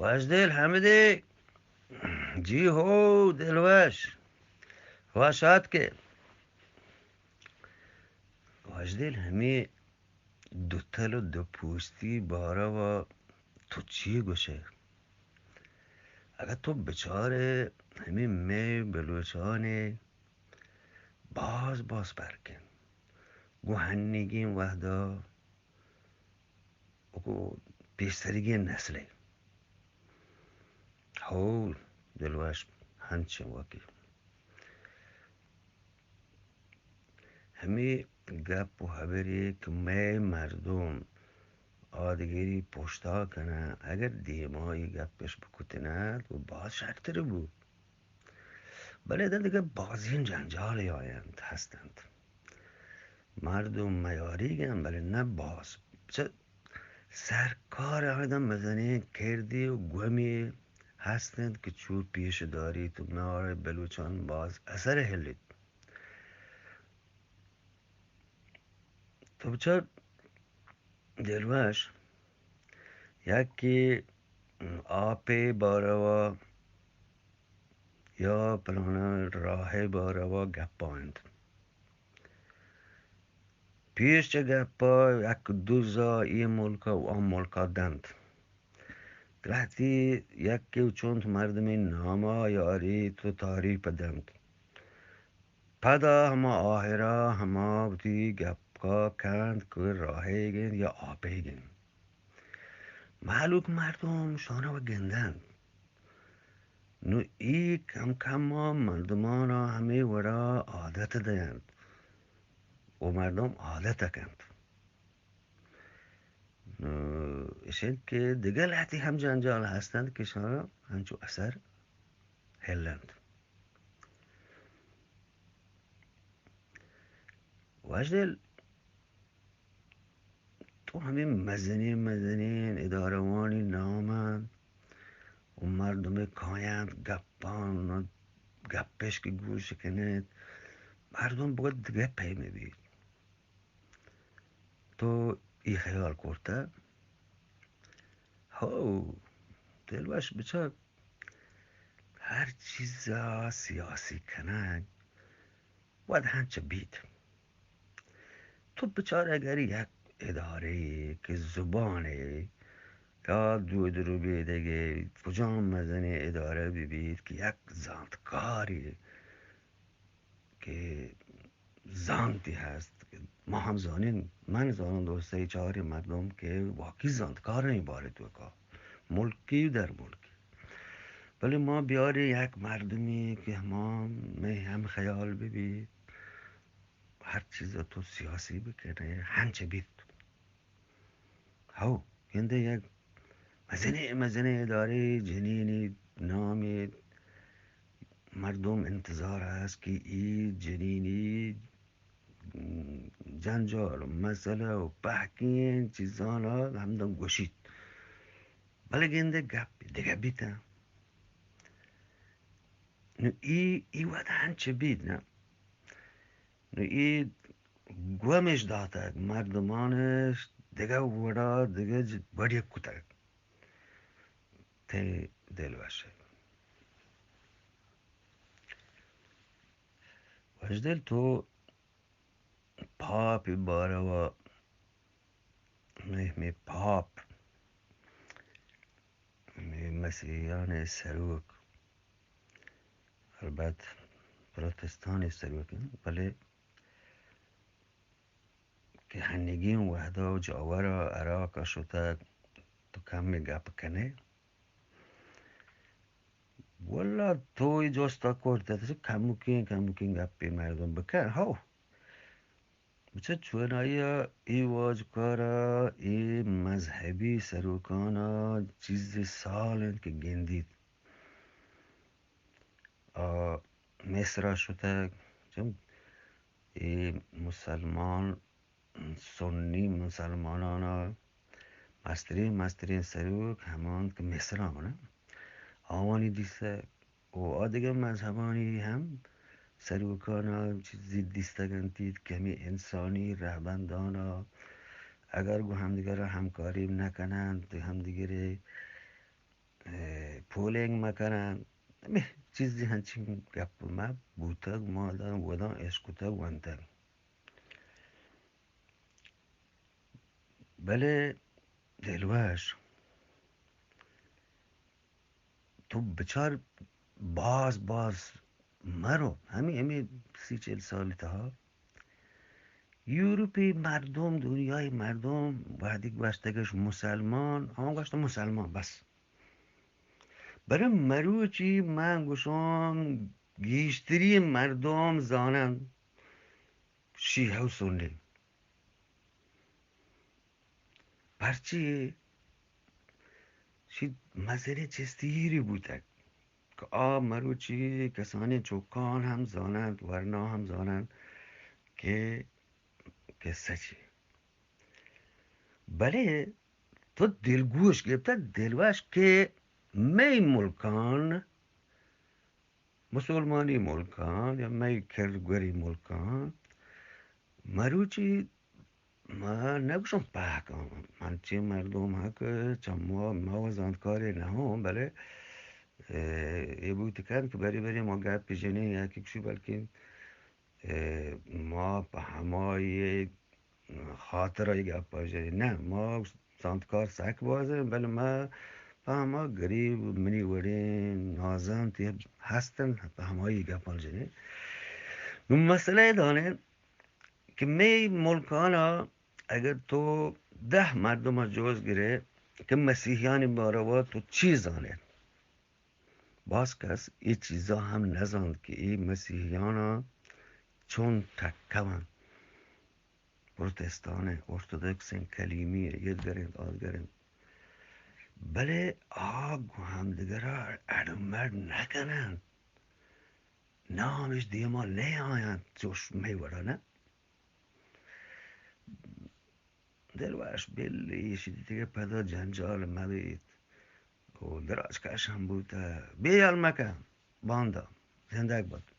وشدل حمدی جی هو دلوش واشاد که وشدل همی دوتل و دو پوستی بارا و تو چی گوشه اگر تو بچاره همی می بلوچانه باز برکن گوهنگین وحدا و پیشتریگی نسله هو دلوش هنچه واقعی همی گپ و خبری که می مردم آدگیری پشتا کنه اگر دیمایی گپش بکتند و باز شکتر بود بله دیگه بازین جنجالی آیند هستند مردم میاریگن بله نه باز چه سرکار آدم مزنی کردی و گومی هستند که چو پیش داری تو نار بلوچان باز اثر هلید تو بچه دلوش یکی آپی باروا یا پلان راه باروا گپاند پیش چه گپا یک دوزا ای ملکا و آن ملکا دند گرهتی یکی چون مردمی ناما یاری تو تاری پدند پدا هما آهرا هما بودی گپا کند که راهی گین یا آپی گین معلوک مردم شانه و گندند نو ای کم کم مردمان همه ورا عادت دیند و مردم عادت کند اشید که دیگه لحتی هم جنجال هستند که شانه همچو اثر هلند وشدل تو همین مزنین اداروانی نامند و مردم کایند گپان و گپش که گوش کنید مردم باید دیگه پی میبید تو ای خیال کرده هو دلوش بچه هر چیز سیاسی کنن باید هنچه بید تو بچه اگر یک اداره که زبانه یا دو بیدگه کجا مزنی اداره ببید که یک زانتکاری که زانتی هست ما هم زانین من زانم دوسته چهاری مردم که واقعی زانتکار نمیباره تو کار ملکی در ملکی ولی ما بیاری یک مردمی که ما هم خیال ببید هر چیز تو سیاسی بکنه هنچه بید هاو ینده یک مزنه اداره جنینی نامی مردم انتظار است که این جنینی جنجال و مسئله و بحکین چیزان ها همدن گوشید بله گنده گپ دیگه بیتن نو ای وقت هنچه بید نه نو ای گومش داده مردمانش دیگه وڑا دیگه بڑی کتک تی دلوشه وشدل تو پاپی بارا و می پاپ می مسیحیان سروک البته پروتستانی سروک ولی که هنگی وحده و جاور عراق شده تو کم می گپ کنه والا توی جستا کرده تو کموکین گپی مردم بکن هاو بچه چونایی ای واجکارا ای مذهبی سروکانا چیز سالند که گندید مصر شده چون ای مسلمان سنی مسلمانانا مسترین سروک همان که مصر همانه آوانی دیسته و آدگه مذهبانی هم سروکانا چیزی دیستگندید کمی انسانی پولینگ مکنن چیزی همچین گپ ما بوتک مادن ودان اشکوتک وانتک. بله دلوش تو بچار باز مرو همین 30-40 سالته ها یوروپی مردم دنیای مردم وقتی گوشتگش مسلمان هم گوشت مسلمان بس برای مروچی من گوشم گیشتری مردم زانن شیعه و سنی پرچی شید مسئله چستیری بودک که مروچی کسانی چوکان هم زانند ورنا هم زانند که قصه چی. بله تو دلگوش گرفته دلوش که می ملکان مسلمانی ملکان یا می کردگوری ملکان مروچی ما نگوشم پاکم من چه مردم ها که چما ما وزاندکاری نهم بله یه بودی کن که بری ما گپ پیشنی یکی کشی بلکه ما به همای خاطرهای گپ پیشنی نه ما زاندکار سک بازه بله ما به همه گریب منی ورین نازم تی هستن به همای گپ پیشنی نو مسئله دانه که می ملکانا اگر تو 10 مردم از جوز گیره که مسیحیانی باروا تو چی زانه باز کس این چیزا هم نزاند که این مسیحیانا چون تکون پروتستانه ارتودکسین کلیمیه یدگرین آدگرین بله آگو هم دیگره ادمرد نکنن نامش دیما لیاین جوش میورانه دلوش بلی شدی دیگه پدا جنجال مبید و دراز کشم بوده بیال مکن باندا زندگ بود